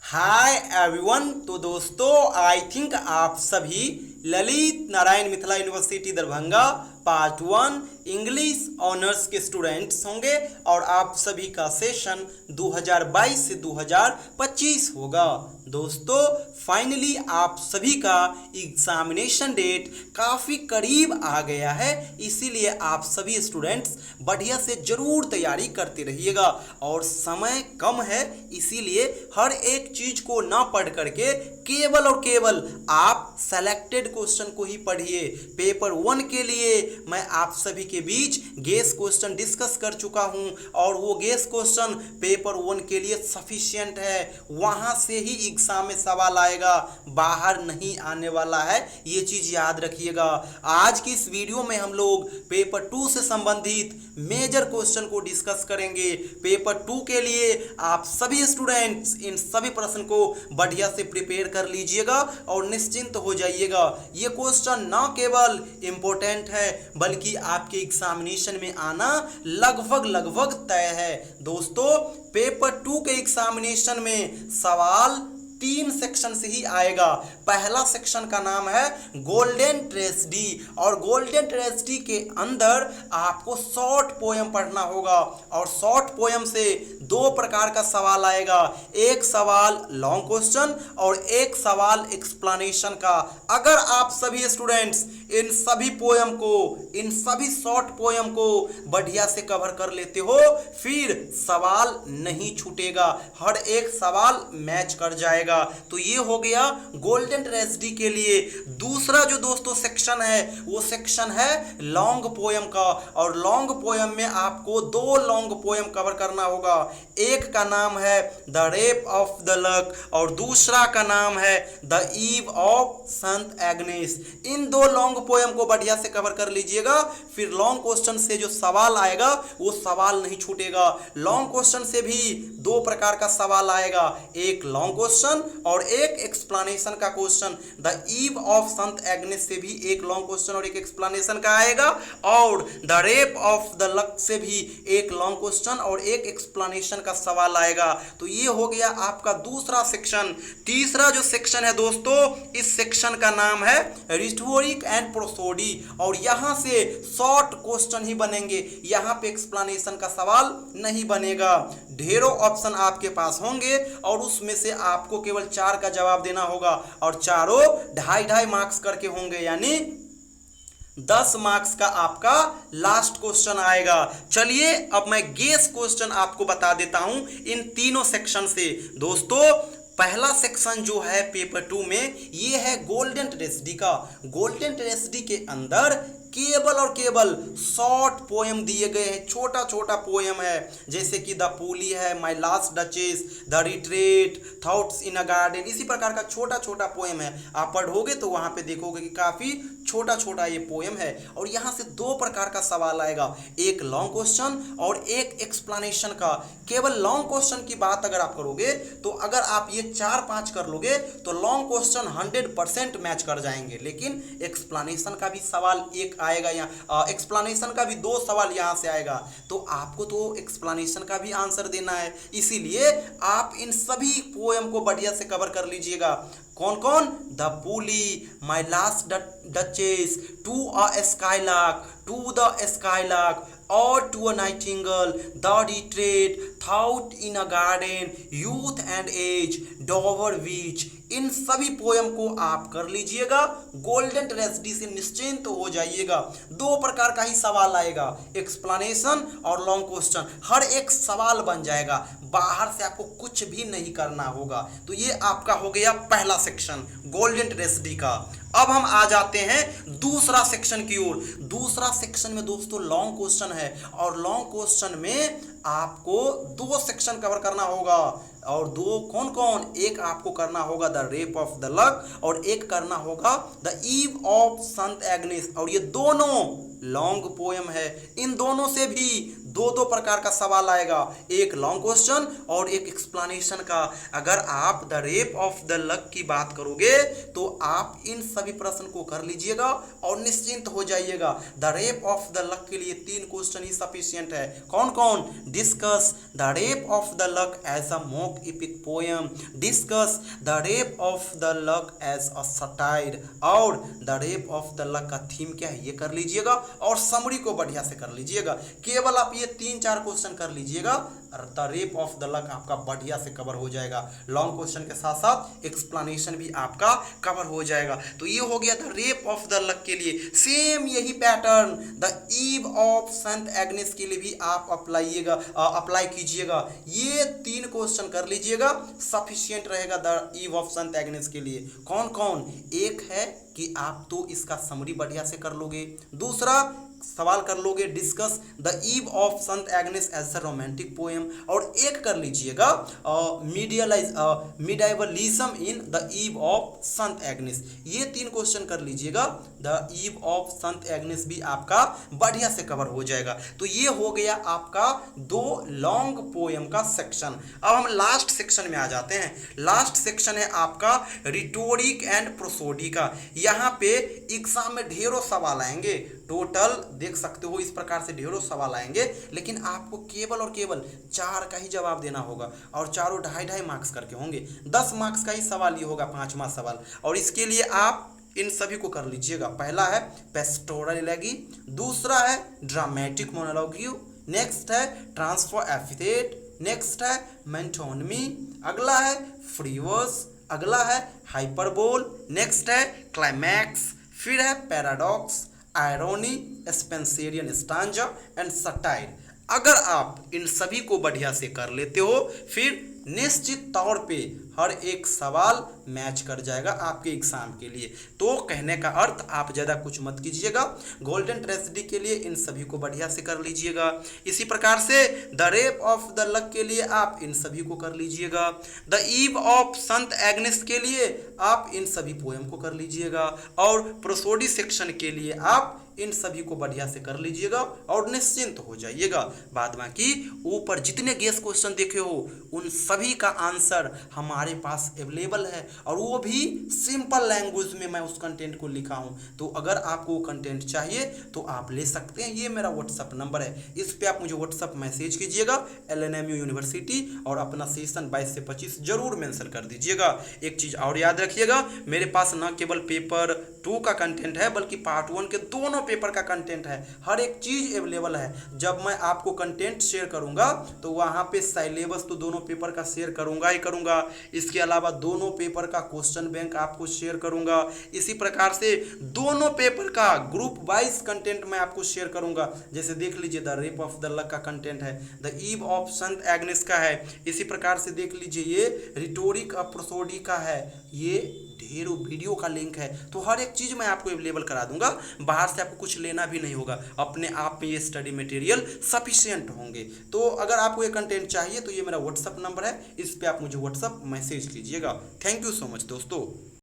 Hi everyone. तो दोस्तों I think आप सभी Lalit Narayan Mithila university Darbhanga part 1 English honours के स्टूडेंट्स होंगे और आप सभी का सेशन 2022 से 2025 होगा। दोस्तों फाइनली आप सभी का एग्जामिनेशन डेट काफ़ी करीब आ गया है, इसीलिए आप सभी स्टूडेंट्स बढ़िया से ज़रूर तैयारी करते रहिएगा और समय कम है, इसीलिए हर एक चीज़ को ना पढ़ करके केवल और केवल आप सेलेक्टेड क्वेश्चन को ही पढ़िए। पेपर 1 के लिए मैं आप सभी के बीच गेस क्वेश्चन डिस्कस कर चुका हूं और वो गेस क्वेश्चन पेपर 1 के लिए सफिशिएंट है, वहां से ही एग्जाम में सवाल आएगा, बाहर नहीं आने वाला है, ये चीज याद रखिएगा। आज की इस वीडियो में हम लोग पेपर 2 से संबंधित मेजर क्वेश्चन को डिस्कस करेंगे। पेपर 2 के लिए आप सभी स्टूडेंट्स इन सभी प्रश्न को बढ़िया से प्रिपेयर कर लीजिएगा और निश्चिंत हो जाइएगा। ये क्वेश्चन न केवल इंपॉर्टेंट है बल्कि आपके एग्जामिनेशन में आना लगभग तय है। दोस्तों पेपर 2 के एग्जामिनेशन में सवाल 3 सेक्शन से ही आएगा। पहला सेक्शन का नाम है गोल्डन ट्रेजेडी और गोल्डन ट्रेजेडी के अंदर आपको शॉर्ट पोयम पढ़ना होगा और शॉर्ट पोयम से 2 प्रकार का सवाल आएगा, एक सवाल लॉन्ग क्वेश्चन और एक सवाल एक्सप्लेनेशन का। अगर आप सभी स्टूडेंट्स इन सभी पोयम को, इन सभी शॉर्ट पोयम को बढ़िया से कवर कर लेते हो, फिर सवाल नहीं छूटेगा, हर एक सवाल मैच कर जाएगा। तो ये हो गया गोल्डन ट्रेजेडी के लिए। दूसरा जो दोस्तों सेक्शन है वो सेक्शन है लॉन्ग पोयम का और लॉन्ग पोयम में आपको 2 लॉन्ग पोयम कवर करना होगा। एक का नाम है the rape of the luck और दूसरा का नाम है the eve of Saint Agnes. In 2 long poem को बढ़िया से कवर कर लीजिएगा, फिर लॉन्ग क्वेश्चन से जो सवाल आएगा वो सवाल नहीं छूटेगा। लॉन्ग क्वेश्चन से भी 2 प्रकार का सवाल आएगा, एक लॉन्ग क्वेश्चन और एक एक्सप्लेनेशन का question. The eve of Saint Agnes से भी एक लॉन्ग क्वेश्चन और एक एक्सप्लेनेशन का आएगा और the rape of the luck से भी एक लॉन्ग क्वेश्चन और एक एक्सप्लेनेशन का सवाल आएगा। तो ये हो गया आपका दूसरा सेक्शन। तीसरा जो सेक्शन है दोस्तों, इस सेक्शन का नाम है रिटोरिक एंड प्रोसोडी और यहां से शॉर्ट क्वेश्चन ही बनेंगे, यहां पे एक्सप्लेनेशन का सवाल नहीं बनेगा। ढेरों ऑप्शन आपके पास होंगे और उसमें से आपको केवल 4 का जवाब देना होगा और चारों 2.5 मार्क्स करके होंगे, यानी 10 मार्क्स का आपका लास्ट क्वेश्चन आएगा। चलिए अब मैं गेस क्वेश्चन आपको बता देता हूं इन तीनों सेक्शन से। दोस्तों पहला सेक्शन जो है पेपर 2 में ये है गोल्डन ट्रेजेडी का। गोल्डन ट्रेजेडी के अंदर केवल और केवल शॉर्ट पोयम दिए गए हैं, छोटा छोटा पोयम है, जैसे कि द पुली है, माई last duchess, the retreat, thoughts in a garden, इसी प्रकार का छोटा छोटा पोयम है। आप पढ़ोगे तो वहां पे देखोगे कि काफी छोटा छोटा ये पोयम है और यहाँ से 2 प्रकार का सवाल आएगा, एक लॉन्ग क्वेश्चन और एक एक्सप्लेनेशन का। केवल लॉन्ग क्वेश्चन की बात अगर आप करोगे तो अगर आप ये 4-5 कर लोगे तो लॉन्ग क्वेश्चन 100% मैच कर जाएंगे, लेकिन एक्सप्लेनेशन का भी सवाल एक आएगा, यहाँ एक्सप्लेनेशन का भी 2 सवाल यहाँ से आएगा, तो आपको तो एक्सप्लेनेशन का भी आंसर देना है, इसीलिए आप इन सभी पोयम को बढ़िया से कवर कर लीजिएगा। कौन कौन? The pulley, my last duchess, to a skylark, to the skylark और to a nightingale, the retreat, thought in a garden, youth and age, Dover beach. इन सभी पोयम को आप कर लीजिएगा, गोल्डन ट्रेजेडी से निश्चिंत हो जाइएगा। 2 प्रकार का ही सवाल आएगा, एक्सप्लेनेशन और लॉन्ग क्वेश्चन, हर एक सवाल बन जाएगा, बाहर से आपको कुछ भी नहीं करना होगा। तो ये आपका हो गया पहला सेक्शन गोल्डन ट्रेजेडी का। अब हम आ जाते हैं दूसरा सेक्शन की ओर। दूसरा सेक्शन में दोस्तों लॉन्ग क्वेश्चन है और लॉन्ग क्वेश्चन में आपको 2 सेक्शन कवर करना होगा और 2 कौन कौन? एक आपको करना होगा the rape of the luck और एक करना होगा the eve of Saint Agnes और ये दोनों लॉन्ग पोयम है। इन दोनों से भी दो दो प्रकार का सवाल आएगा, एक लॉन्ग क्वेश्चन और एक एक्सप्लेनेशन का। अगर आप the rape of the luck की बात करोगे तो आप इन सभी प्रश्न को कर लीजिएगा और निश्चिंत हो जाइएगा। The rape of the lock के लिए 3 क्वेश्चन ही सफिशिएंट है। कौन कौन? Discuss the rape of the lock as a mock epic poem, discuss the rape of the lock as a satire, और the rape of the lock का theme क्या है ये कर लीजिएगा और समरी को बढ़िया से कर लीजिएगा। केवल आप ये 3-4 क्वेश्चन कर लीजिएगा, the rape of the luck आपका बढ़िया से कवर हो जाएगा। लॉन्ग क्वेश्चन के साथ साथ एक्सप्लेनेशन भी आपका कवर हो जाएगा। तो ये हो गया the rape of the lock के लिए। सेम यही pattern the eve of Saint Agnes के लिए भी आप अप्लाई कीजिएगा। ये 3 क्वेश्चन कर लीजिएगा, सफिशिएंट रहेगा the eve of Saint Agnes के लिए। कौन कौन? एक है कि आप तो इसका समरी बढ़िया से कर लोगे, दूसरा सवाल कर लोगे discuss the eve of Saint Agnes as a romantic poem, और एक कर लीजिएगा medievalism in the eve of Saint Agnes. ये 3 क्वेश्चन कर लीजिएगा, the eve of Saint Agnes भी आपका बढ़िया से कवर हो जाएगा। तो ये हो गया आपका 2 लॉन्ग पोएम का सेक्शन। अब हम लास्ट सेक्शन में आ जाते हैं। लास्ट सेक्शन है आपका रिटोरिक एंड प्रोसोडी का। यहाँ पे एग्जाम में ढेरों सवाल आएंगे, टोटल देख सकते हो इस प्रकार से ढेरों सवाल आएंगे, लेकिन आपको केवल और केवल 4 का ही जवाब देना होगा और चारों 2.5 मार्क्स करके होंगे। 10 मार्क्स का ही सवाल ये होगा, 5वां सवाल। और इसके लिए आप इन सभी को कर लीजिएगा। पहला है पेस्टोरल एलेगी, दूसरा है ड्रामेटिक मोनोलॉगी, नेक्स्ट है ट्रांसफर एपिथेट, नेक्स्ट है मेंटोनमी, अगला है फ्रीवर्स, अगला है हाइपरबोल, नेक्स्ट है क्लाइमैक्स, फिर है paradox, irony, Spenserian stanza and satire. अगर आप इन सभी को बढ़िया से कर लेते हो फिर निश्चित तौर पे हर एक सवाल मैच कर जाएगा आपके एग्जाम के लिए। तो कहने का अर्थ आप ज़्यादा कुछ मत कीजिएगा, गोल्डन ट्रेजेडी के लिए इन सभी को बढ़िया से कर लीजिएगा। इसी प्रकार से the rape of the lock के लिए आप इन सभी को कर लीजिएगा। The eve of Saint Agnes के लिए आप इन सभी पोएम को कर लीजिएगा, और प्रोसोडी सेक्शन के लिए आप इन सभी को बढ़िया से कर लीजिएगा और निश्चिंत हो जाइएगा। बाद बाकी ऊपर जितने गेस क्वेश्चन देखे हो उन सभी का आंसर हमारे पास अवेलेबल है, और वो भी सिंपल लैंग्वेज में मैं उस कंटेंट को लिखा हूँ। तो अगर आपको वो कंटेंट चाहिए तो आप ले सकते हैं। ये मेरा व्हाट्सअप नंबर है, इस पे आप मुझे व्हाट्सअप मैसेज कीजिएगा LNMU यूनिवर्सिटी, और अपना सेशन 22 से 25 जरूर मेंशन कर दीजिएगा। एक चीज़ और याद रखिएगा, मेरे पास न केवल पेपर 2 का कंटेंट है बल्कि पार्ट 1 के दोनों पेपर का कंटेंट है। हर एक चीज़ अवेलेबल है। जब मैं आपको कंटेंट शेयर करूंगा तो वहाँ पे सिलेबस तो दोनों पेपर का शेयर करूंगा ही करूंगा, इसके अलावा दोनों पेपर का क्वेश्चन बैंक आपको शेयर करूंगा। इसी प्रकार से दोनों पेपर का ग्रुप वाइज कंटेंट मैं आपको शेयर करूंगा। जैसे देख लीजिए the rape of the lock का कंटेंट है, the eve of Saint Agnes का है, इसी प्रकार से देख लीजिए ये रिटोरिक प्रोसोडी का है, ये ढेरों वीडियो का लिंक है। तो हर एक चीज़ मैं आपको अवेलेबल करा दूंगा, बाहर से आपको कुछ लेना भी नहीं होगा, अपने आप में ये स्टडी मटेरियल सफिशिएंट होंगे। तो अगर आपको ये कंटेंट चाहिए तो ये मेरा व्हाट्सअप नंबर है, इस पे आप मुझे व्हाट्सअप मैसेज कीजिएगा। थैंक यू सो मच दोस्तों।